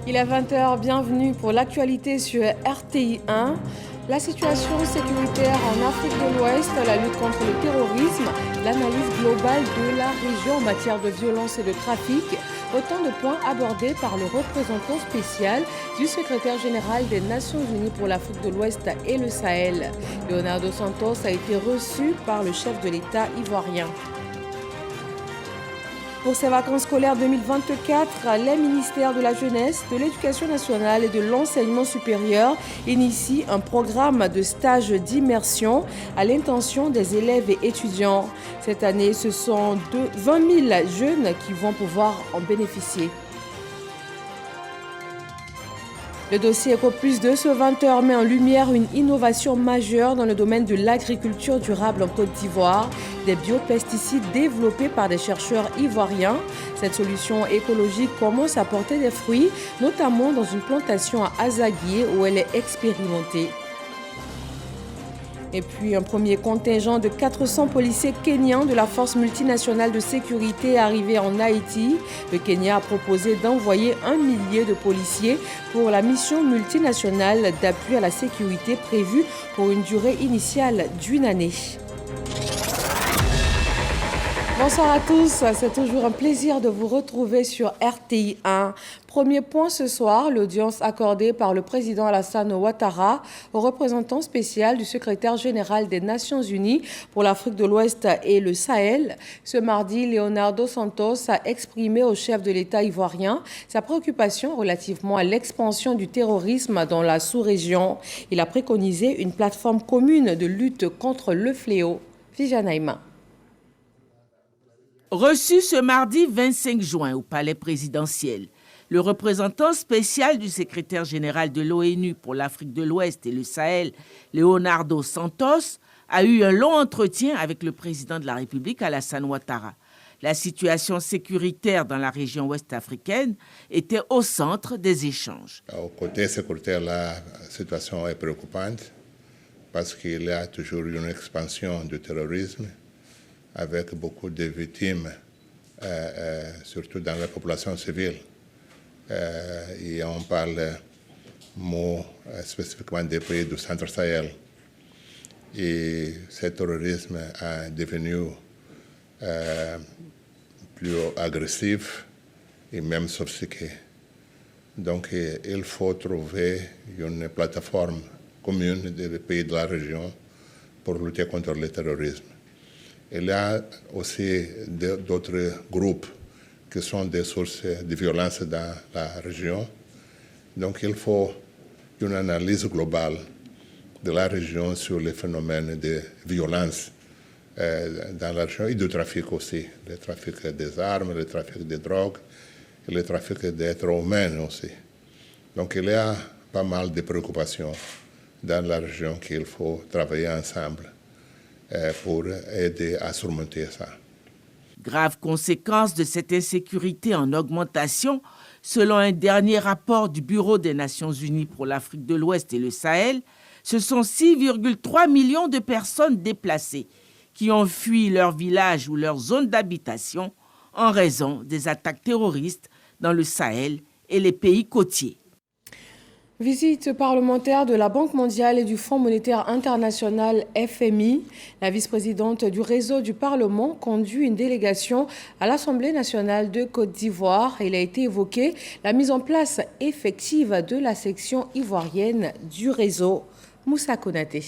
Il est 20h, bienvenue pour l'actualité sur RTI 1. La situation sécuritaire en Afrique de l'Ouest, la lutte contre le terrorisme, l'analyse globale de la région en matière de violence et de trafic, autant de points abordés par le représentant spécial du secrétaire général des Nations Unies pour l'Afrique de l'Ouest et le Sahel. Leonardo Santos a été reçu par le chef de l'État ivoirien. Pour ces vacances scolaires 2024, les ministères de la Jeunesse, de l'Éducation nationale et de l'Enseignement supérieur initient un programme de stage d'immersion à l'intention des élèves et étudiants. Cette année, ce sont 20 000 jeunes qui vont pouvoir en bénéficier. Le dossier Ecoplus de ce 20h met en lumière une innovation majeure dans le domaine de l'agriculture durable en Côte d'Ivoire, des biopesticides développés par des chercheurs ivoiriens. Cette solution écologique commence à porter des fruits, notamment dans une plantation à Azaguié où elle est expérimentée. Et puis un premier contingent de 400 policiers kenyans de la force multinationale de sécurité est arrivé en Haïti. Le Kenya a proposé d'envoyer 1 millier de policiers pour la mission multinationale d'appui à la sécurité prévue pour une durée initiale d'1 année. Bonsoir à tous, c'est toujours un plaisir de vous retrouver sur RTI 1. Premier point ce soir, l'audience accordée par le président Alassane Ouattara au représentant spécial du secrétaire général des Nations Unies pour l'Afrique de l'Ouest et le Sahel. Ce mardi, Leonardo Santos a exprimé au chef de l'État ivoirien sa préoccupation relativement à l'expansion du terrorisme dans la sous-région. Il a préconisé une plateforme commune de lutte contre le fléau. Vijanaïma. Reçu ce mardi 25 juin au palais présidentiel, le représentant spécial du secrétaire général de l'ONU pour l'Afrique de l'Ouest et le Sahel, Leonardo Santos, a eu un long entretien avec le président de la République, Alassane Ouattara. La situation sécuritaire dans la région ouest-africaine était au centre des échanges. Au côté sécuritaire, la situation est préoccupante parce qu'il y a toujours une expansion du terrorisme, avec beaucoup de victimes, surtout dans la population civile. Et on parle spécifiquement des pays du centre Sahel. Et ce terrorisme est devenu plus agressif et même sophistiqué. Donc il faut trouver une plateforme commune des pays de la région pour lutter contre le terrorisme. Il y a aussi d'autres groupes qui sont des sources de violence dans la région. Donc il faut une analyse globale de la région sur les phénomènes de violence dans la région et du trafic aussi. Le trafic des armes, le trafic de drogue et le trafic d'êtres humains aussi. Donc il y a pas mal de préoccupations dans la région qu'il faut travailler ensemble pour aider à surmonter ça. Grave conséquence de cette insécurité en augmentation, selon un dernier rapport du Bureau des Nations Unies pour l'Afrique de l'Ouest et le Sahel, ce sont 6,3 millions de personnes déplacées qui ont fui leur village ou leur zone d'habitation en raison des attaques terroristes dans le Sahel et les pays côtiers. Visite parlementaire de la Banque mondiale et du Fonds monétaire international FMI. La vice-présidente du réseau du Parlement conduit une délégation à l'Assemblée nationale de Côte d'Ivoire. Il a été évoqué la mise en place effective de la section ivoirienne du réseau. Moussa Konaté.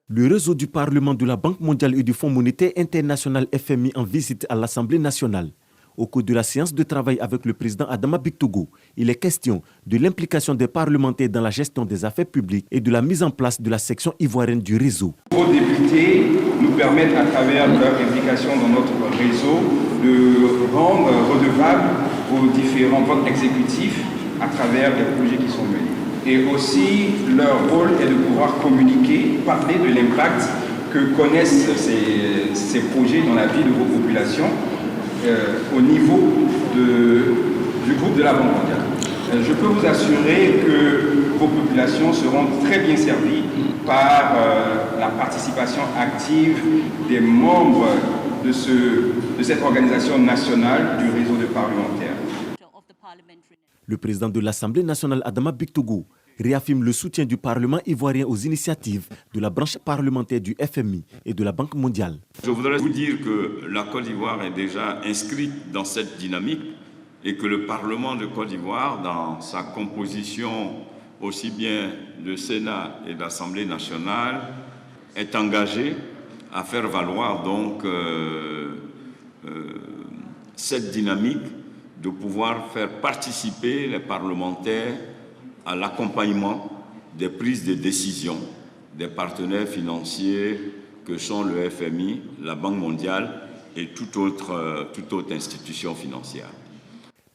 Le réseau du Parlement de la Banque mondiale et du Fonds monétaire international FMI en visite à l'Assemblée nationale. Au cours de la séance de travail avec le président Adama Bictogo, il est question de l'implication des parlementaires dans la gestion des affaires publiques et de la mise en place de la section ivoirienne du réseau. Vos députés nous permettent, à travers leur implication dans notre réseau, de rendre redevables vos différents votes exécutifs à travers les projets qui sont menés. Et aussi, leur rôle est de pouvoir communiquer, parler de l'impact que connaissent ces projets dans la vie de vos populations. Au niveau du groupe de la Banque mondiale. Je peux vous assurer que vos populations seront très bien servies par la participation active des membres de cette organisation nationale du réseau de parlementaires. Le président de l'Assemblée nationale, Adama Bictogo, réaffirme le soutien du Parlement ivoirien aux initiatives de la branche parlementaire du FMI et de la Banque mondiale. Je voudrais vous dire que la Côte d'Ivoire est déjà inscrite dans cette dynamique et que le Parlement de Côte d'Ivoire, dans sa composition aussi bien de Sénat et d'Assemblée nationale, est engagé à faire valoir donc cette dynamique de pouvoir faire participer les parlementaires à l'accompagnement des prises de décision des partenaires financiers que sont le FMI, la Banque mondiale et toute autre institution financière.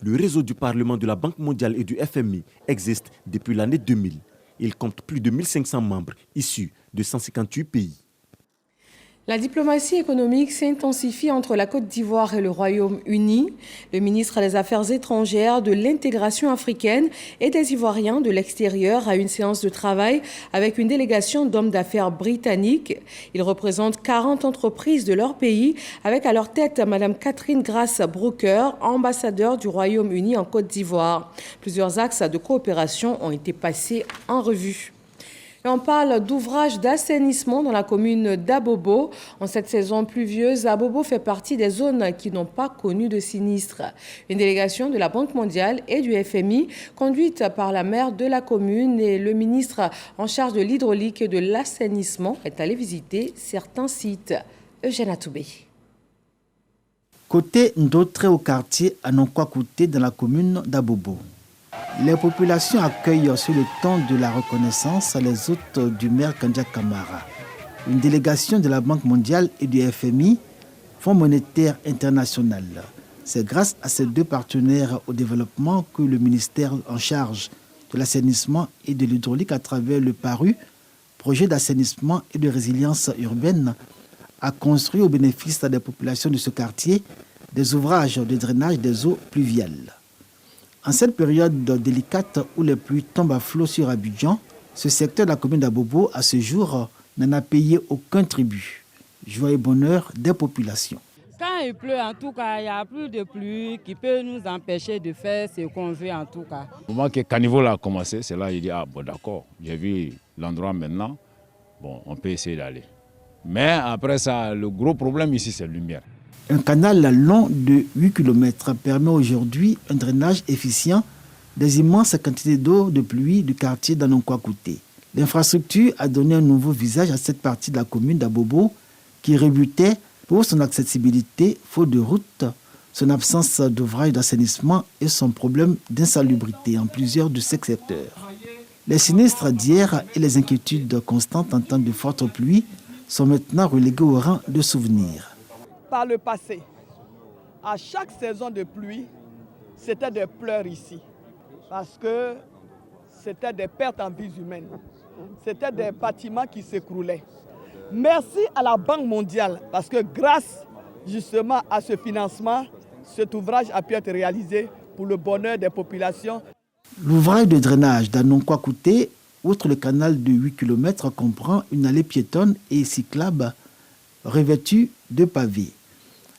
Le réseau du Parlement de la Banque mondiale et du FMI existe depuis l'année 2000. Il compte plus de 1500 membres issus de 158 pays. La diplomatie économique s'intensifie entre la Côte d'Ivoire et le Royaume-Uni. Le ministre des Affaires étrangères, de l'intégration africaine et des Ivoiriens de l'extérieur a une séance de travail avec une délégation d'hommes d'affaires britanniques. Ils représentent 40 entreprises de leur pays, avec à leur tête Mme Catherine Grace Brooker, ambassadeur du Royaume-Uni en Côte d'Ivoire. Plusieurs axes de coopération ont été passés en revue. Et on parle d'ouvrages d'assainissement dans la commune d'Abobo. En cette saison pluvieuse, Abobo fait partie des zones qui n'ont pas connu de sinistre. Une délégation de la Banque mondiale et du FMI, conduite par la maire de la commune et le ministre en charge de l'hydraulique et de l'assainissement, est allé visiter certains sites. Eugène Atoubé. Côté Ndotré au quartier Anonkwa-Kouté dans la commune d'Abobo. Les populations accueillent sur le ton de la reconnaissance les hôtes du maire Kandia Kamara. Une délégation de la Banque mondiale et du FMI, Fonds monétaire international. C'est grâce à ces deux partenaires au développement que le ministère en charge de l'assainissement et de l'hydraulique à travers le PARU, projet d'assainissement et de résilience urbaine, a construit au bénéfice des populations de ce quartier des ouvrages de drainage des eaux pluviales. En cette période délicate où les pluies tombent à flot sur Abidjan, ce secteur de la commune d'Abobo, à ce jour, n'en a payé aucun tribut. Joie et bonheur des populations. Quand il pleut, en tout cas, il n'y a plus de pluie qui peut nous empêcher de faire ce qu'on veut, en tout cas. Au moment que Caniveau a commencé, c'est là qu'il dit, ah bon d'accord, j'ai vu l'endroit maintenant, bon, on peut essayer d'aller. Mais après ça, le gros problème ici, c'est la lumière. Un canal long de 8 km permet aujourd'hui un drainage efficient des immenses quantités d'eau de pluie du quartier d'Anonkwa-Kouté. L'infrastructure a donné un nouveau visage à cette partie de la commune d'Abobo qui rebutait pour son accessibilité, faute de route, son absence d'ouvrage d'assainissement et son problème d'insalubrité en plusieurs de ces secteurs. Les sinistres d'hier et les inquiétudes constantes en temps de fortes pluies sont maintenant relégués au rang de souvenirs. Par le passé, à chaque saison de pluie, c'était des pleurs ici. Parce que c'était des pertes en vies humaines. C'était des bâtiments qui s'écroulaient. Merci à la Banque mondiale, parce que grâce justement à ce financement, cet ouvrage a pu être réalisé pour le bonheur des populations. L'ouvrage de drainage d'Anonkwa-Kouté, outre le canal de 8 km, comprend une allée piétonne et cyclable revêtue de pavés.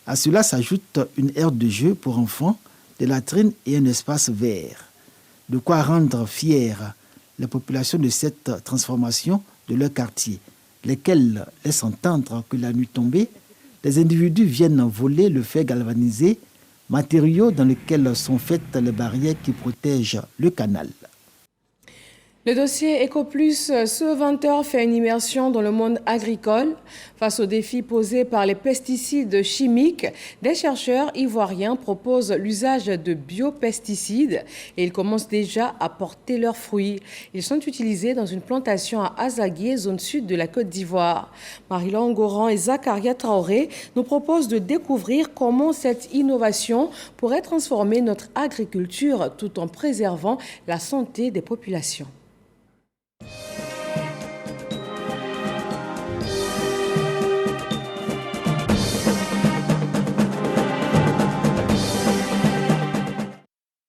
À cela s'ajoute une aire de jeu pour enfants, des latrines et un espace vert. De quoi rendre fiers les populations de cette transformation de leur quartier, lesquelles laissent entendre que la nuit tombée, des individus viennent voler le fer galvanisé, matériaux dans lesquels sont faites les barrières qui protègent le canal. Le dossier EcoPlus, ce 20h, fait une immersion dans le monde agricole. Face aux défis posés par les pesticides chimiques, des chercheurs ivoiriens proposent l'usage de biopesticides et ils commencent déjà à porter leurs fruits. Ils sont utilisés dans une plantation à Azaguié, zone sud de la Côte d'Ivoire. Marie-Laure Ngoran et Zakaria Traoré nous proposent de découvrir comment cette innovation pourrait transformer notre agriculture tout en préservant la santé des populations.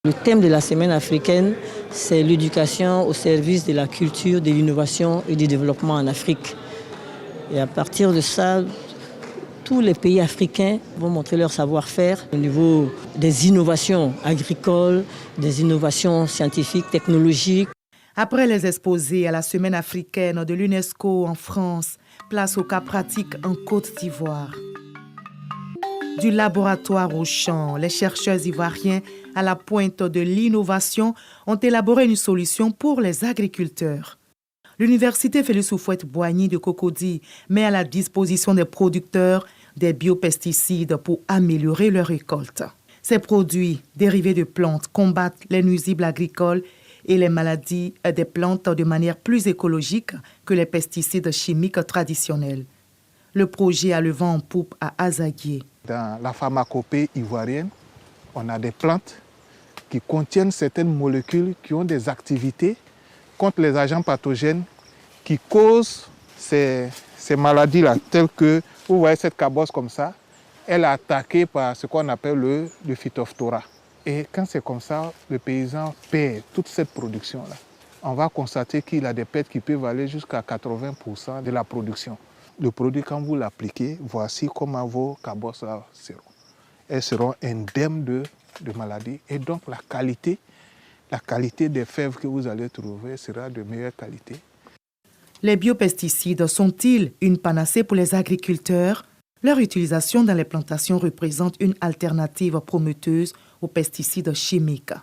Le thème de la semaine africaine, c'est l'éducation au service de la culture, de l'innovation et du développement en Afrique. Et à partir de ça, tous les pays africains vont montrer leur savoir-faire au niveau des innovations agricoles, des innovations scientifiques, technologiques. Après les exposés à la Semaine africaine de l'UNESCO en France, place au cas pratique en Côte d'Ivoire. Du laboratoire au champ, les chercheurs ivoiriens à la pointe de l'innovation ont élaboré une solution pour les agriculteurs. L'université Félix Houphouët-Boigny de Cocody met à la disposition des producteurs des biopesticides pour améliorer leur récolte. Ces produits dérivés de plantes combattent les nuisibles agricoles et les maladies des plantes de manière plus écologique que les pesticides chimiques traditionnels. Le projet a le vent en poupe à Azaguié. Dans la pharmacopée ivoirienne, on a des plantes qui contiennent certaines molécules qui ont des activités contre les agents pathogènes qui causent ces maladies-là, telles que, vous voyez cette cabosse comme ça, elle est attaquée par ce qu'on appelle le phytophthora. Et quand c'est comme ça, le paysan perd toute cette production-là. On va constater qu'il a des pertes qui peuvent aller jusqu'à 80% de la production. Le produit, quand vous l'appliquez, voici comment vos cabosses seront. Elles seront indemnes de maladies. Et donc la qualité des fèves que vous allez trouver sera de meilleure qualité. Les biopesticides sont-ils une panacée pour les agriculteurs? Leur utilisation dans les plantations représente une alternative prometteuse aux pesticides chimiques.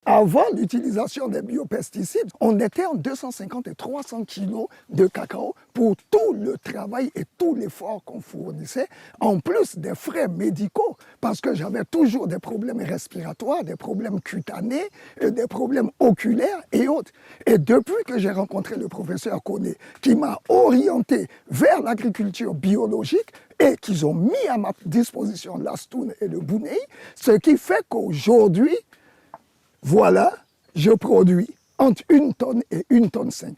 Avant l'utilisation des biopesticides, on était en 250 et 300 kilos de cacao pour tout le travail et tout l'effort qu'on fournissait, en plus des frais médicaux, parce que j'avais toujours des problèmes respiratoires, des problèmes cutanés, des problèmes oculaires et autres. Et depuis que j'ai rencontré le professeur Koné, qui m'a orienté vers l'agriculture biologique, et qu'ils ont mis à ma disposition l'Astoun et le Bounei, ce qui fait qu'aujourd'hui, voilà, je produis entre 1 tonne et 1 tonne 5.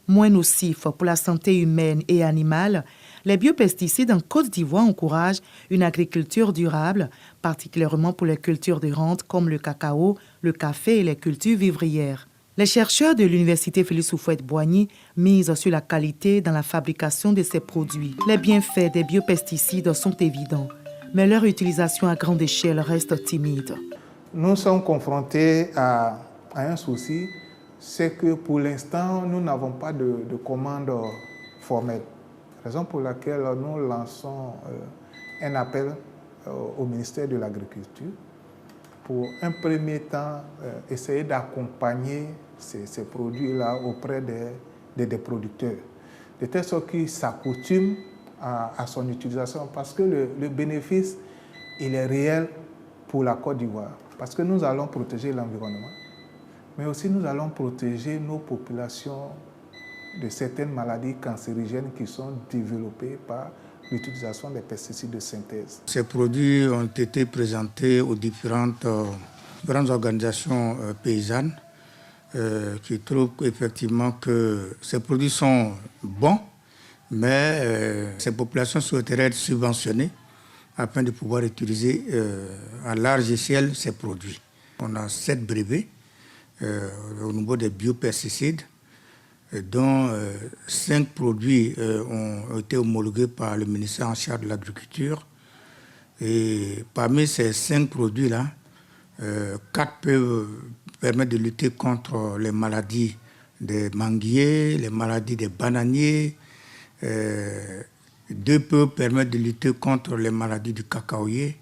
Moins nocifs pour la santé humaine et animale, les biopesticides en Côte d'Ivoire encouragent une agriculture durable, particulièrement pour les cultures de rente comme le cacao, le café et les cultures vivrières. Les chercheurs de l'université Félix Houphouët-Boigny misent sur la qualité dans la fabrication de ces produits. Les bienfaits des biopesticides sont évidents, mais leur utilisation à grande échelle reste timide. Nous sommes confrontés à un souci, c'est que pour l'instant, nous n'avons pas de commande formelle. Raison pour laquelle nous lançons un appel au ministère de l'Agriculture pour un premier temps essayer d'accompagner ces produits-là auprès des producteurs, de telle sorte qu'ils s'accoutument à son utilisation, parce que le bénéfice, il est réel pour la Côte d'Ivoire, parce que nous allons protéger l'environnement, mais aussi nous allons protéger nos populations de certaines maladies cancérigènes qui sont développées par l'utilisation des pesticides de synthèse. Ces produits ont été présentés aux différentes organisations paysannes qui trouvent effectivement que ces produits sont bons, mais ces populations souhaiteraient être subventionnées afin de pouvoir utiliser à large échelle ces produits. On a 7 brevets au niveau des biopesticides, dont 5 produits ont été homologués par le ministère en charge de l'Agriculture. Et parmi ces 5 produits-là, 4 peuvent permettre de lutter contre les maladies des manguiers, les maladies des bananiers. 2 peuvent permettre de lutter contre les maladies du cacaoyer.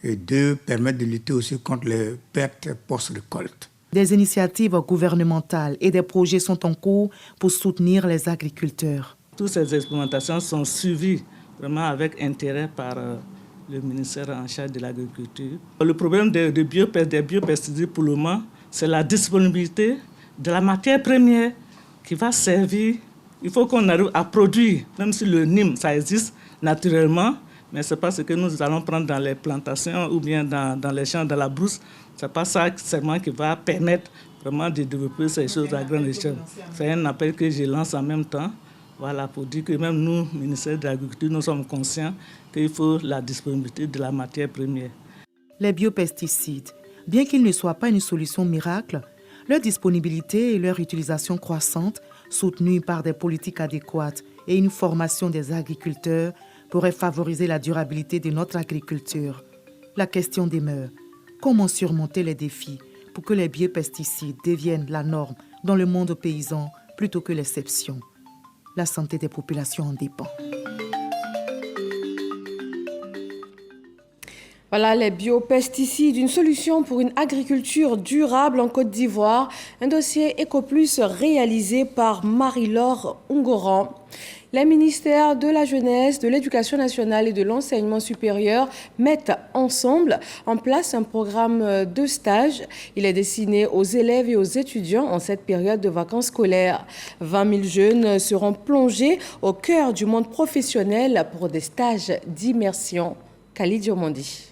Et 2 permettent de lutter aussi contre les pertes post-récolte. Des initiatives gouvernementales et des projets sont en cours pour soutenir les agriculteurs. Toutes ces expérimentations sont suivies vraiment avec intérêt par le ministère en charge de l'agriculture. Le problème des biopesticides pour le moment, c'est la disponibilité de la matière première qui va servir. Il faut qu'on arrive à produire, même si le NIM, ça existe naturellement, mais ce n'est pas ce que nous allons prendre dans les plantations ou bien dans les champs, dans la brousse. Ce n'est pas ça seulement qui va permettre vraiment de développer ces choses à grande échelle. C'est un appel que je lance en même temps, voilà, pour dire que même nous, ministère de l'Agriculture, nous sommes conscients qu'il faut la disponibilité de la matière première. Les biopesticides, bien qu'ils ne soient pas une solution miracle, leur disponibilité et leur utilisation croissante, soutenues par des politiques adéquates et une formation des agriculteurs, pourrait favoriser la durabilité de notre agriculture. La question demeure, comment surmonter les défis pour que les biopesticides deviennent la norme dans le monde paysan plutôt que l'exception? La santé des populations en dépend. Voilà les biopesticides, une solution pour une agriculture durable en Côte d'Ivoire. Un dossier EcoPlus réalisé par Marie-Laure Ungoran. Les ministères de la Jeunesse, de l'Éducation nationale et de l'Enseignement supérieur mettent ensemble en place un programme de stage. Il est destiné aux élèves et aux étudiants en cette période de vacances scolaires. 20 000 jeunes seront plongés au cœur du monde professionnel pour des stages d'immersion. Khalid Diomandi.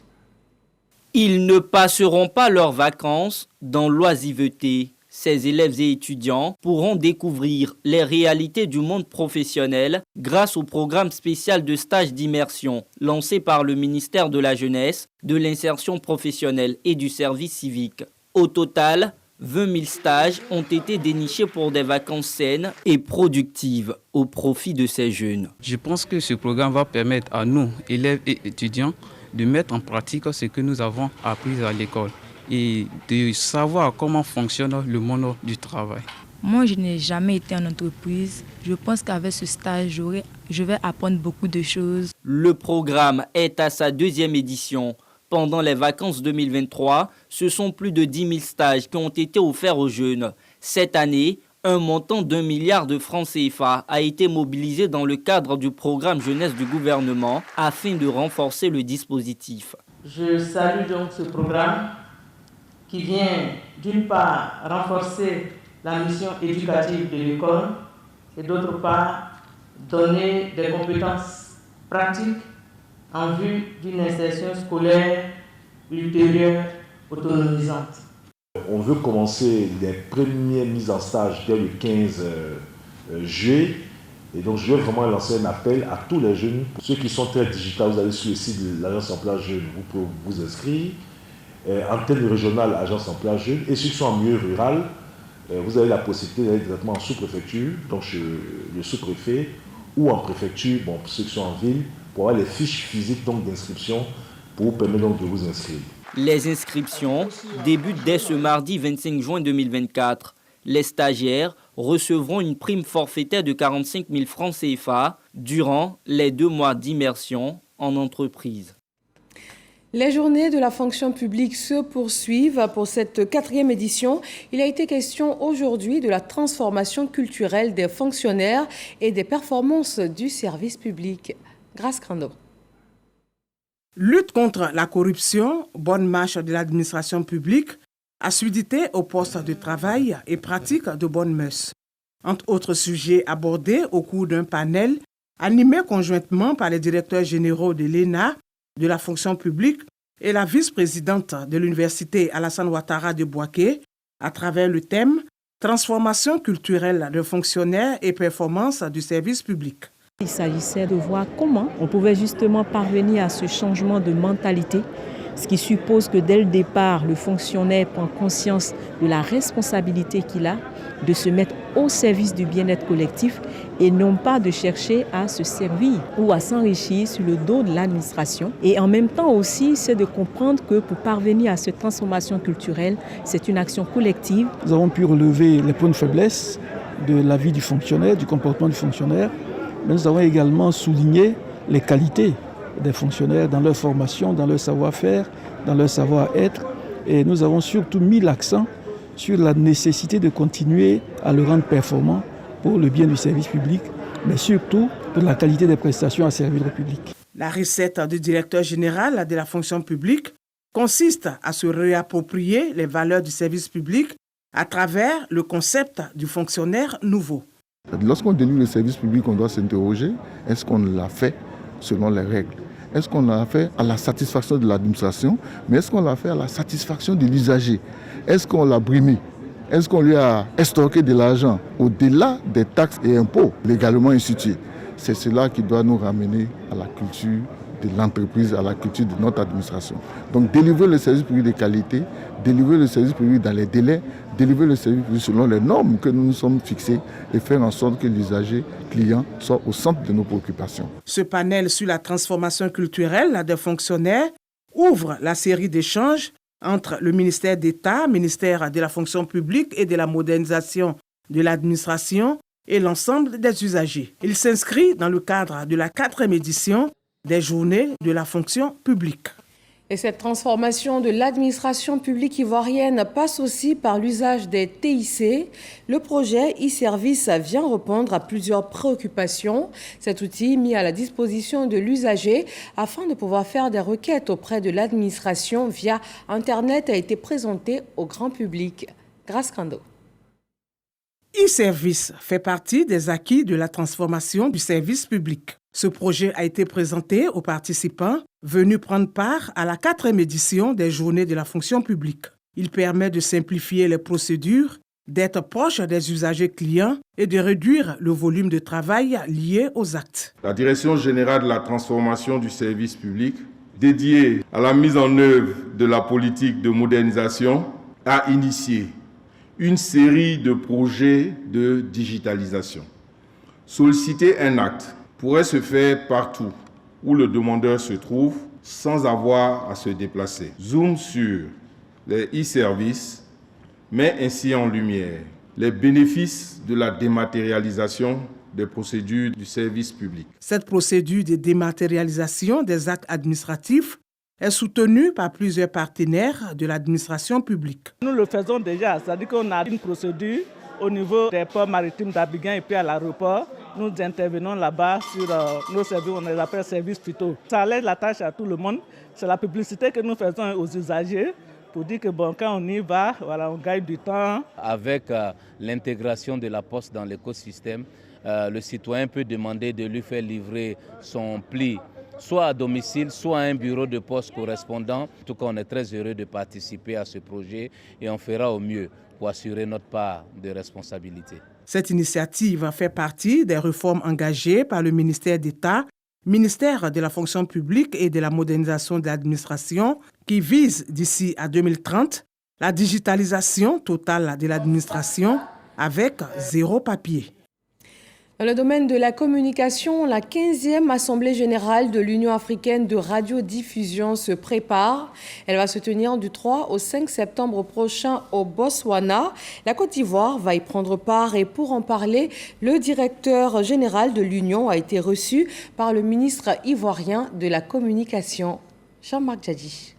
Ils ne passeront pas leurs vacances dans l'oisiveté. Ces élèves et étudiants pourront découvrir les réalités du monde professionnel grâce au programme spécial de stage d'immersion lancé par le ministère de la Jeunesse, de l'Insertion professionnelle et du Service civique. Au total, 20 000 stages ont été dénichés pour des vacances saines et productives au profit de ces jeunes. Je pense que ce programme va permettre à nous, élèves et étudiants, de mettre en pratique ce que nous avons appris à l'école et de savoir comment fonctionne le monde du travail. Moi, je n'ai jamais été en entreprise. Je pense qu'avec ce stage, je vais apprendre beaucoup de choses. Le programme est à sa 2e édition. Pendant les vacances 2023, ce sont plus de 10 000 stages qui ont été offerts aux jeunes. Cette année, un montant d'1 milliard de francs CFA a été mobilisé dans le cadre du programme jeunesse du gouvernement afin de renforcer le dispositif. Je salue donc ce programme qui vient d'une part renforcer la mission éducative de l'école et d'autre part donner des compétences pratiques en vue d'une insertion scolaire ultérieure autonomisante. On veut commencer les premières mises en stage dès le 15 juillet. Et donc, je vais vraiment lancer un appel à tous les jeunes. Pour ceux qui sont très digitaux, vous allez sur le site de l'Agence Emploi Jeune, vous pouvez vous inscrire. Antenne régionale, Agence Emploi Jeune. Et ceux qui sont en milieu rural, vous avez la possibilité d'aller directement en sous-préfecture, donc chez le sous-préfet, ou en préfecture, bon, pour ceux qui sont en ville, pour avoir les fiches physiques d'inscription pour vous permettre donc de vous inscrire. Les inscriptions débutent dès ce mardi 25 juin 2024. Les stagiaires recevront une prime forfaitaire de 45 000 francs CFA durant les 2 mois d'immersion en entreprise. Les journées de la fonction publique se poursuivent pour cette 4e édition. Il a été question aujourd'hui de la transformation culturelle des fonctionnaires et des performances du service public. Grâce Crando. Lutte contre la corruption, bonne marche de l'administration publique, assiduité au poste de travail et pratique de bonnes mœurs. Entre autres sujets abordés au cours d'un panel animé conjointement par les directeurs généraux de l'ENA, de la fonction publique et la vice-présidente de l'université Alassane Ouattara de Bouaké, à travers le thème « Transformation culturelle de fonctionnaires et performance du service public ». Il s'agissait de voir comment on pouvait justement parvenir à ce changement de mentalité, ce qui suppose que dès le départ, le fonctionnaire prend conscience de la responsabilité qu'il a de se mettre au service du bien-être collectif et non pas de chercher à se servir ou à s'enrichir sur le dos de l'administration. Et en même temps aussi, c'est de comprendre que pour parvenir à cette transformation culturelle, c'est une action collective. Nous avons pu relever les points de faiblesse de la vie du fonctionnaire, du comportement du fonctionnaire, mais nous avons également souligné les qualités des fonctionnaires dans leur formation, dans leur savoir-faire, dans leur savoir-être. Et nous avons surtout mis l'accent sur la nécessité de continuer à le rendre performant pour le bien du service public, mais surtout pour la qualité des prestations à servir le public. La recette du directeur général de la fonction publique consiste à se réapproprier les valeurs du service public à travers le concept du fonctionnaire nouveau. Lorsqu'on délivre le service public, on doit s'interroger, est-ce qu'on l'a fait selon les règles? Est-ce qu'on l'a fait à la satisfaction de l'administration? Mais est-ce qu'on l'a fait à la satisfaction de l'usager? Est-ce qu'on l'a brimé? Est-ce qu'on lui a estorqué de l'argent au-delà des taxes et impôts légalement institués? C'est cela qui doit nous ramener à la culture de l'entreprise à la culture de notre administration. Donc délivrer le service public de qualité, délivrer le service public dans les délais, délivrer le service public selon les normes que nous nous sommes fixées et faire en sorte que l'usager client soit au centre de nos préoccupations. Ce panel sur la transformation culturelle des fonctionnaires ouvre la série d'échanges entre le ministère d'État, ministère de la fonction publique et de la modernisation de l'administration et l'ensemble des usagers. Il s'inscrit dans le cadre de la 4e édition des Journées de la fonction publique. Et cette transformation de l'administration publique ivoirienne passe aussi par l'usage des TIC. Le projet e-service vient répondre à plusieurs préoccupations. Cet outil mis à la disposition de l'usager afin de pouvoir faire des requêtes auprès de l'administration via Internet a été présenté au grand public. Grâce Kando. E-service fait partie des acquis de la transformation du service public. Ce projet a été présenté aux participants venus prendre part à la 4e édition des Journées de la fonction publique. Il permet de simplifier les procédures, d'être proche des usagers clients et de réduire le volume de travail lié aux actes. La Direction générale de la transformation du service public, dédiée à la mise en œuvre de la politique de modernisation, a initié une série de projets de digitalisation. Solliciter un acte pourrait se faire partout où le demandeur se trouve sans avoir à se déplacer. Zoom sur les e-services met ainsi en lumière les bénéfices de la dématérialisation des procédures du service public. Cette procédure de dématérialisation des actes administratifs est soutenue par plusieurs partenaires de l'administration publique. Nous le faisons déjà, c'est-à-dire qu'on a une procédure au niveau des ports maritimes d'Abidjan et puis à l'aéroport. Nous intervenons là-bas sur nos services, on les appelle services phyto. Ça allège la tâche à tout le monde. C'est la publicité que nous faisons aux usagers pour dire que quand on y va, on gagne du temps. Avec l'intégration de la Poste dans l'écosystème, le citoyen peut demander de lui faire livrer son pli soit à domicile, soit à un bureau de poste correspondant. En tout cas, on est très heureux de participer à ce projet et on fera au mieux pour assurer notre part de responsabilité. Cette initiative fait partie des réformes engagées par le ministère d'État, ministère de la fonction publique et de la modernisation de l'administration, qui vise d'ici à 2030 la digitalisation totale de l'administration avec zéro papier. Dans le domaine de la communication, la 15e Assemblée générale de l'Union africaine de radiodiffusion se prépare. Elle va se tenir du 3 au 5 septembre prochain au Botswana. La Côte d'Ivoire va y prendre part et pour en parler, le directeur général de l'Union a été reçu par le ministre ivoirien de la communication, Jean-Marc Djadji.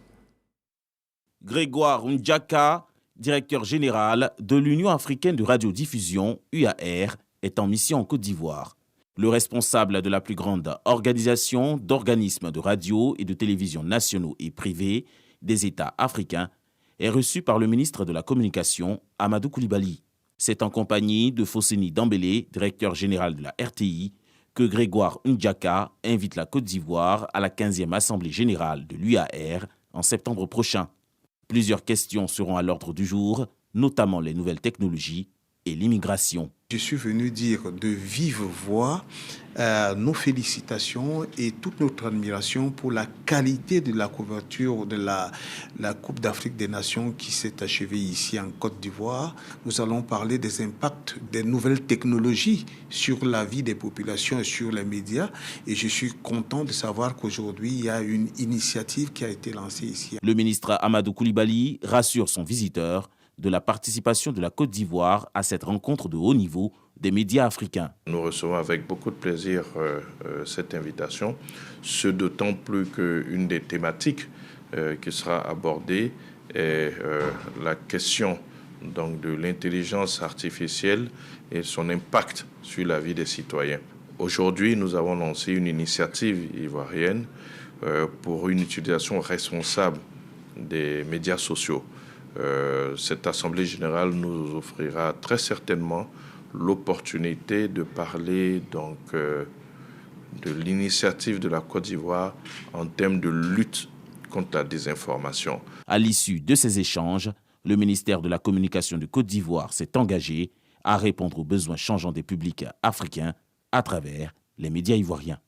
Grégoire Ndjaka, directeur général de l'Union africaine de radiodiffusion, UAR, est en mission en Côte d'Ivoire. Le responsable de la plus grande organisation d'organismes de radio et de télévision nationaux et privés des États africains est reçu par le ministre de la Communication, Amadou Koulibaly. C'est en compagnie de Fosseni Dambélé, directeur général de la RTI, que Grégoire Ndjaka invite la Côte d'Ivoire à la 15e Assemblée générale de l'UAR en septembre prochain. Plusieurs questions seront à l'ordre du jour, notamment les nouvelles technologies et l'immigration. Je suis venu dire de vive voix nos félicitations et toute notre admiration pour la qualité de la couverture de la Coupe d'Afrique des Nations qui s'est achevée ici en Côte d'Ivoire. Nous allons parler des impacts des nouvelles technologies sur la vie des populations et sur les médias. Et je suis content de savoir qu'aujourd'hui, il y a une initiative qui a été lancée ici. Le ministre Amadou Koulibaly rassure son visiteur de la participation de la Côte d'Ivoire à cette rencontre de haut niveau des médias africains. Nous recevons avec beaucoup de plaisir cette invitation, ce d'autant plus qu'une des thématiques qui sera abordée est la question donc, de l'intelligence artificielle et son impact sur la vie des citoyens. Aujourd'hui, nous avons lancé une initiative ivoirienne pour une utilisation responsable des médias sociaux. Cette Assemblée générale nous offrira très certainement l'opportunité de parler donc, de l'initiative de la Côte d'Ivoire en termes de lutte contre la désinformation. À l'issue de ces échanges, le ministère de la Communication de Côte d'Ivoire s'est engagé à répondre aux besoins changeants des publics africains à travers les médias ivoiriens.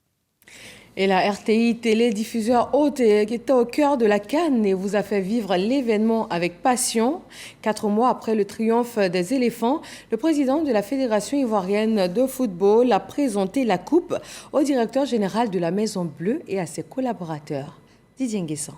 Et la RTI, télédiffuseur haute, qui était au cœur de la CAN et vous a fait vivre l'événement avec passion. 4 mois après le triomphe des éléphants, le président de la Fédération ivoirienne de football a présenté la coupe au directeur général de la Maison Bleue et à ses collaborateurs. Didier Nguessan.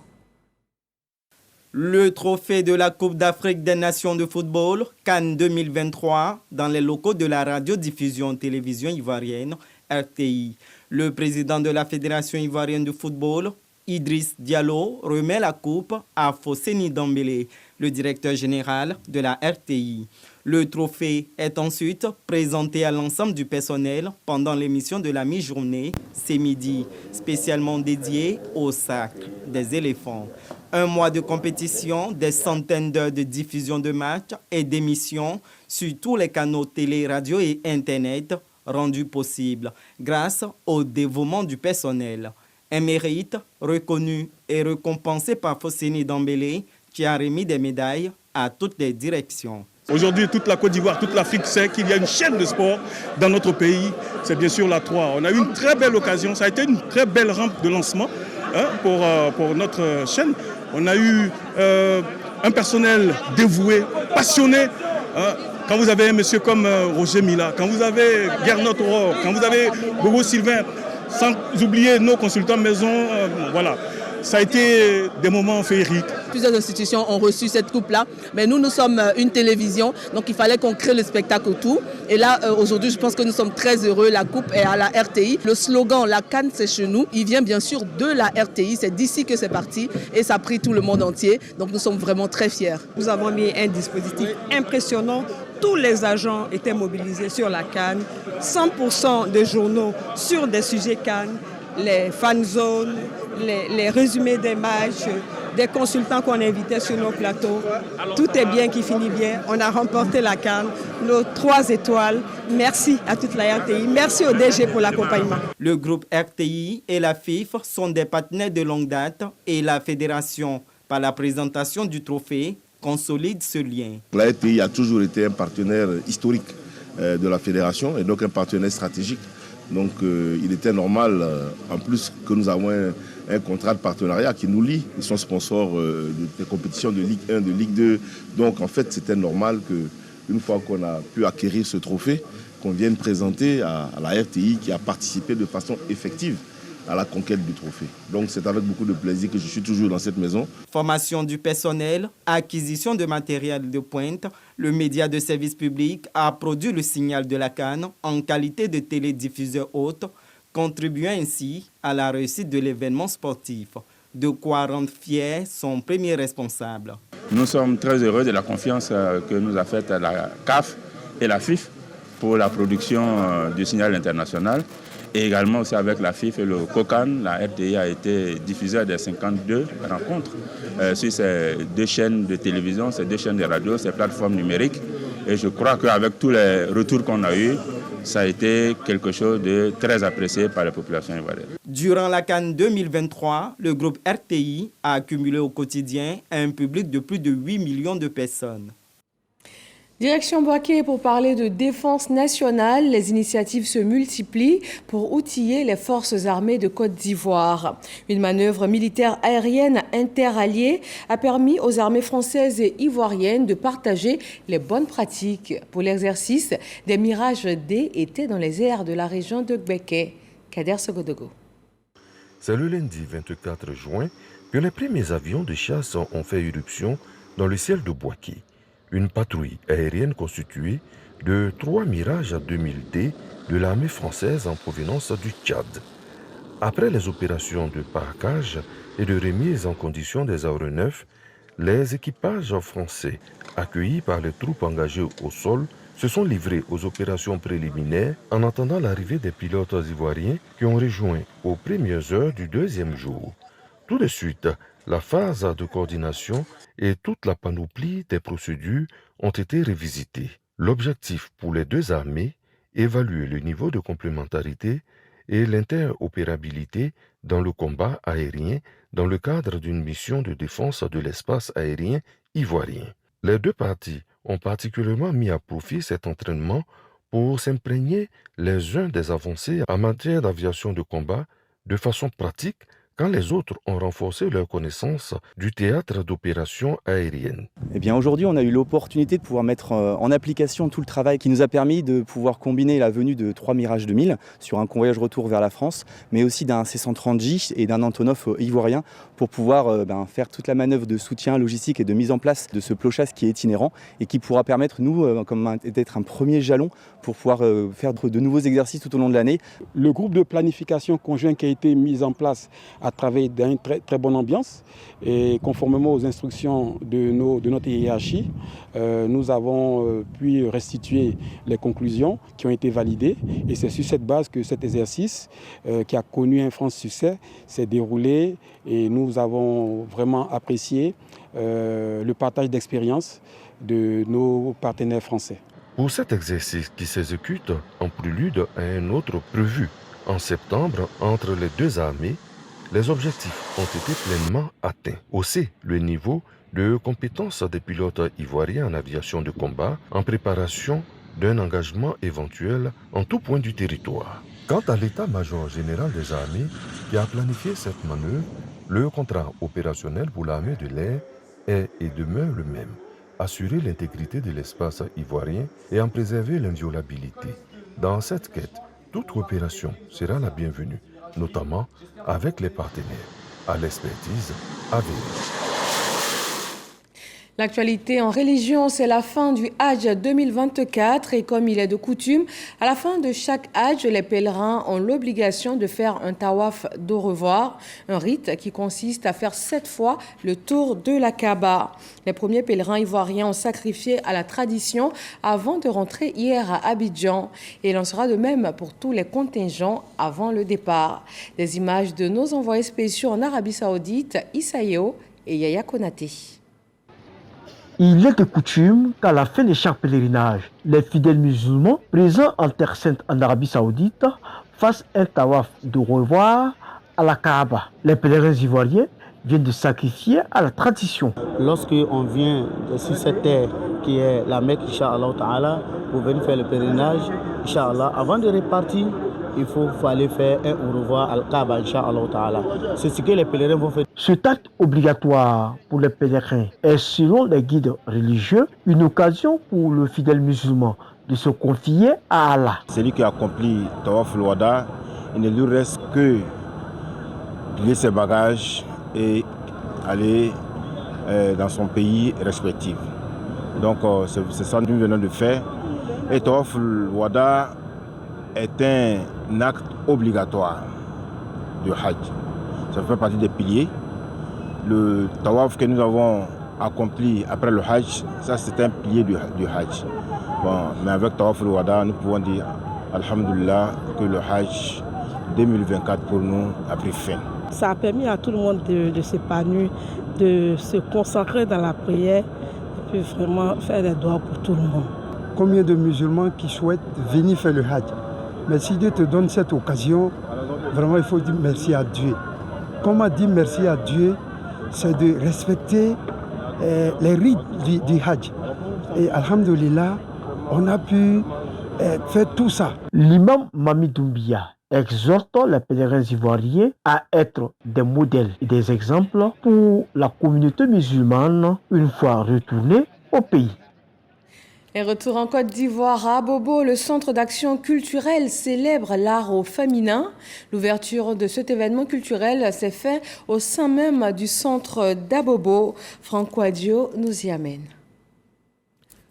Le trophée de la Coupe d'Afrique des Nations de football, CAN 2023, dans les locaux de la radiodiffusion télévision ivoirienne, RTI. Le président de la Fédération ivoirienne de football, Idriss Diallo, remet la coupe à Fosseni Dembélé, le directeur général de la RTI. Le trophée est ensuite présenté à l'ensemble du personnel pendant l'émission de la mi-journée, c'est midi, spécialement dédiée au sacre des éléphants. Un mois de compétition, des centaines d'heures de diffusion de matchs et d'émissions sur tous les canaux télé, radio et Internet rendus possibles grâce au dévouement du personnel. Un mérite reconnu et récompensé par Fosseni Dembélé qui a remis des médailles à toutes les directions. Aujourd'hui, toute la Côte d'Ivoire, toute l'Afrique sait qu'il y a une chaîne de sport dans notre pays. C'est bien sûr la 3. On a eu une très belle occasion. Ça a été une très belle rampe de lancement pour notre chaîne. On a eu un personnel dévoué, passionné. Quand vous avez un monsieur comme Roger Mila, quand vous avez Gernot Aurore, quand vous avez Bobo Sylvain, sans oublier nos consultants maison, voilà. Ça a été des moments féeriques. Plusieurs institutions ont reçu cette coupe-là, mais nous sommes une télévision, donc il fallait qu'on crée le spectacle autour. Et là, aujourd'hui, je pense que nous sommes très heureux. La coupe est à la RTI. Le slogan « La CAN, c'est chez nous », il vient bien sûr de la RTI. C'est d'ici que c'est parti et ça a pris tout le monde entier. Donc nous sommes vraiment très fiers. Nous avons mis un dispositif impressionnant. Tous les agents étaient mobilisés sur la CAN. 100% des journaux sur des sujets CAN. Les fan zones, les résumés des matchs, des consultants qu'on invitait sur nos plateaux. Tout est bien qui finit bien. On a remporté la CAN, nos 3 étoiles. Merci à toute la RTI. Merci au DG pour l'accompagnement. Le groupe RTI et la FIF sont des partenaires de longue date et la fédération, par la présentation du trophée, consolide ce lien. La RTI a toujours été un partenaire historique de la fédération et donc un partenaire stratégique. Donc il était normal, en plus que nous avons un contrat de partenariat qui nous lie. Ils sont sponsors des compétitions de Ligue 1, de Ligue 2. Donc en fait, c'était normal qu'une fois qu'on a pu acquérir ce trophée, qu'on vienne présenter à la RTI qui a participé de façon effective à la conquête du trophée. Donc c'est avec beaucoup de plaisir que je suis toujours dans cette maison. Formation du personnel, acquisition de matériel de pointe, le média de service public a produit le signal de la CAN en qualité de télédiffuseur hôte, contribuant ainsi à la réussite de l'événement sportif. De quoi rendre fier son premier responsable. Nous sommes très heureux de la confiance que nous a faite la CAF et la FIF pour la production du signal international. Et également aussi avec la FIF et le COCAN, la RTI a été diffuseur des 52 rencontres sur ces 2 chaînes de télévision, ces 2 chaînes de radio, ces plateformes numériques. Et je crois qu'avec tous les retours qu'on a eus, ça a été quelque chose de très apprécié par la population ivoirienne. Durant la CAN 2023, le groupe RTI a accumulé au quotidien un public de plus de 8 millions de personnes. Direction Boaké pour parler de défense nationale. Les initiatives se multiplient pour outiller les forces armées de Côte d'Ivoire. Une manœuvre militaire aérienne interalliée a permis aux armées françaises et ivoiriennes de partager les bonnes pratiques. Pour l'exercice, des Mirage D étaient dans les airs de la région de Gbeke. Kader Sogodogo. C'est le lundi 24 juin que les premiers avions de chasse ont fait irruption dans le ciel de Boaké. Une patrouille aérienne constituée de 3 Mirage 2000D de l'armée française en provenance du Tchad. Après les opérations de parquage et de remise en condition des aéronefs, les équipages français, accueillis par les troupes engagées au sol, se sont livrés aux opérations préliminaires en attendant l'arrivée des pilotes ivoiriens qui ont rejoint aux premières heures du 2e jour. Tout de suite, la phase de coordination et toute la panoplie des procédures ont été revisitées. L'objectif pour les 2 armées, évaluer le niveau de complémentarité et l'interopérabilité dans le combat aérien dans le cadre d'une mission de défense de l'espace aérien ivoirien. Les 2 parties ont particulièrement mis à profit cet entraînement pour s'imprégner les uns des avancées en matière d'aviation de combat de façon pratique quand les autres ont renforcé leur connaissance du théâtre d'opérations aériennes. Eh bien, aujourd'hui, on a eu l'opportunité de pouvoir mettre en application tout le travail qui nous a permis de pouvoir combiner la venue de 3 Mirage 2000 sur un convoyage retour vers la France, mais aussi d'un C-130J et d'un Antonov ivoirien pour pouvoir faire toute la manœuvre de soutien logistique et de mise en place de ce plochas qui est itinérant et qui pourra permettre, nous, d'être un premier jalon pour pouvoir faire de nouveaux exercices tout au long de l'année. Le groupe de planification conjoint qui a été mis en place a travaillé dans une très, très bonne ambiance et conformément aux instructions de notre hiérarchie, nous avons pu restituer les conclusions qui ont été validées et c'est sur cette base que cet exercice qui a connu un franc succès s'est déroulé et nous avons vraiment apprécié le partage d'expérience de nos partenaires français. Pour cet exercice qui s'exécute en prélude à un autre prévu en septembre entre les deux armées, les objectifs ont été pleinement atteints. Aussi, le niveau de compétence des pilotes ivoiriens en aviation de combat en préparation d'un engagement éventuel en tout point du territoire. Quant à l'état-major général des armées qui a planifié cette manœuvre, le contrat opérationnel pour l'armée de l'air est et demeure le même. Assurer l'intégrité de l'espace ivoirien et en préserver l'inviolabilité. Dans cette quête, toute coopération sera la bienvenue, notamment avec les partenaires, à l'expertise avérée. L'actualité en religion, c'est la fin du Hajj 2024 et comme il est de coutume, à la fin de chaque Hajj, les pèlerins ont l'obligation de faire un tawaf d'au revoir, un rite qui consiste à faire 7 fois le tour de la Kaaba. Les premiers pèlerins ivoiriens ont sacrifié à la tradition avant de rentrer hier à Abidjan et il en sera de même pour tous les contingents avant le départ. Des images de nos envoyés spéciaux en Arabie Saoudite, Issa Yeo et Yaya Konaté. Il est de coutume qu'à la fin de chaque pèlerinage, les fidèles musulmans présents en Terre Sainte en Arabie Saoudite fassent un tawaf de revoir à la Kaaba. Les pèlerins ivoiriens viennent de sacrifier à la tradition. Lorsqu'on vient sur cette terre qui est la Mecque, Inch'Allah, pour venir faire le pèlerinage, Inch'Allah, avant de repartir, il faut aller faire un au revoir à la Kaaba, Inch'Allah. C'est ce que les pèlerins vont faire. Cet acte obligatoire pour les pèlerins est, selon les guides religieux, une occasion pour le fidèle musulman de se confier à Allah. Celui qui accomplit Tawaf al-Wada, il ne lui reste que plier ses bagages et aller dans son pays respectif. Donc c'est ça que nous venons de faire. Et Tawaf al-Wada est un acte obligatoire du Hajj. Ça fait partie des piliers. Le tawaf que nous avons accompli après le Hajj, ça c'est un pilier du Hajj. Bon, mais avec Tawaf al-Wada, nous pouvons dire Alhamdulillah que le Hajj 2024 pour nous a pris fin. Ça a permis à tout le monde de s'épanouir, de se concentrer dans la prière et puis vraiment faire des doigts pour tout le monde. Combien de musulmans qui souhaitent venir faire le Hajj? Mais si Dieu te donne cette occasion, vraiment il faut dire merci à Dieu. Comment dire merci à Dieu? C'est de respecter les rites du Hajj. Et alhamdulillah, on a pu faire tout ça. L'imam Mami Doumbia exhorte les pèlerins ivoiriens à être des modèles et des exemples pour la communauté musulmane une fois retournée au pays. Et retour en Côte d'Ivoire, à Abobo, le centre d'action culturelle célèbre l'art au féminin. L'ouverture de cet événement culturel s'est faite au sein même du centre d'Abobo. Franco Adio nous y amène.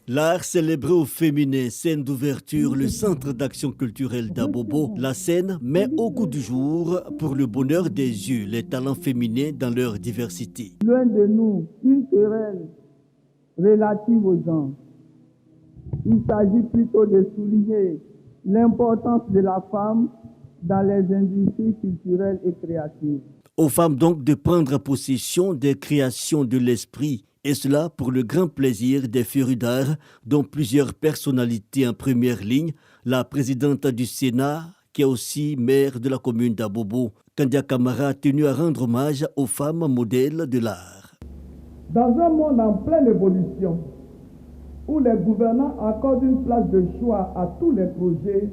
L'art célébré au féminin, scène d'ouverture, le centre d'action culturelle d'Abobo. La scène met au goût du jour, pour le bonheur des yeux, les talents féminins dans leur diversité. Loin de nous, une querelle relative aux gens. Il s'agit plutôt de souligner l'importance de la femme dans les industries culturelles et créatives. Aux femmes donc de prendre possession des créations de l'esprit, et cela pour le grand plaisir des férus d'art, dont plusieurs personnalités en première ligne, la présidente du Sénat, qui est aussi maire de la commune d'Abobo, Kandia Kamara, a tenu à rendre hommage aux femmes modèles de l'art. Dans un monde en pleine évolution, où les gouvernants accordent une place de choix à tous les projets,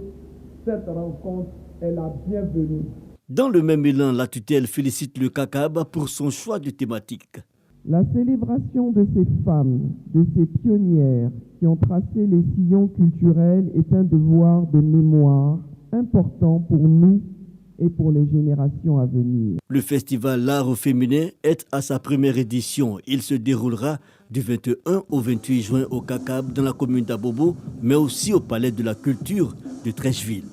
cette rencontre est la bienvenue. Dans le même élan, la tutelle félicite le CACAB pour son choix de thématique. La célébration de ces femmes, de ces pionnières qui ont tracé les sillons culturels est un devoir de mémoire important pour nous et pour les générations à venir. Le festival L'Art au féminin est à sa première édition. Il se déroulera du 21 au 28 juin au CACAB dans la commune d'Abobo, mais aussi au Palais de la Culture de Treichville.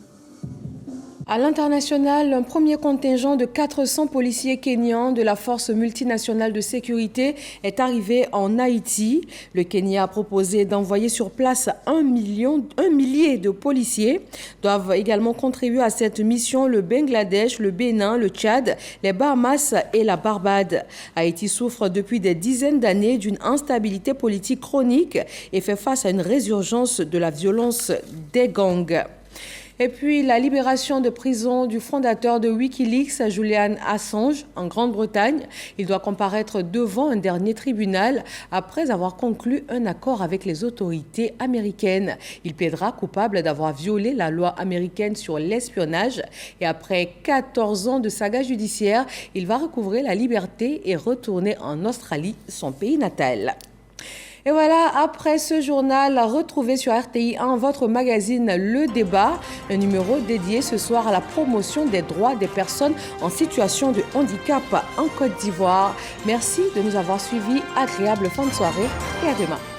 À l'international, un premier contingent de 400 policiers kenyans de la force multinationale de sécurité est arrivé en Haïti. Le Kenya a proposé d'envoyer sur place un millier de policiers. Doivent également contribuer à cette mission le Bangladesh, le Bénin, le Tchad, les Bahamas et la Barbade. Haïti souffre depuis des dizaines d'années d'une instabilité politique chronique et fait face à une résurgence de la violence des gangs. Et puis, la libération de prison du fondateur de Wikileaks, Julian Assange, en Grande-Bretagne. Il doit comparaître devant un dernier tribunal après avoir conclu un accord avec les autorités américaines. Il plaidera coupable d'avoir violé la loi américaine sur l'espionnage. Et après 14 ans de saga judiciaire, il va recouvrer la liberté et retourner en Australie, son pays natal. Et voilà, après ce journal, retrouvez sur RTI1 votre magazine Le Débat, un numéro dédié ce soir à la promotion des droits des personnes en situation de handicap en Côte d'Ivoire. Merci de nous avoir suivis, agréable fin de soirée et à demain.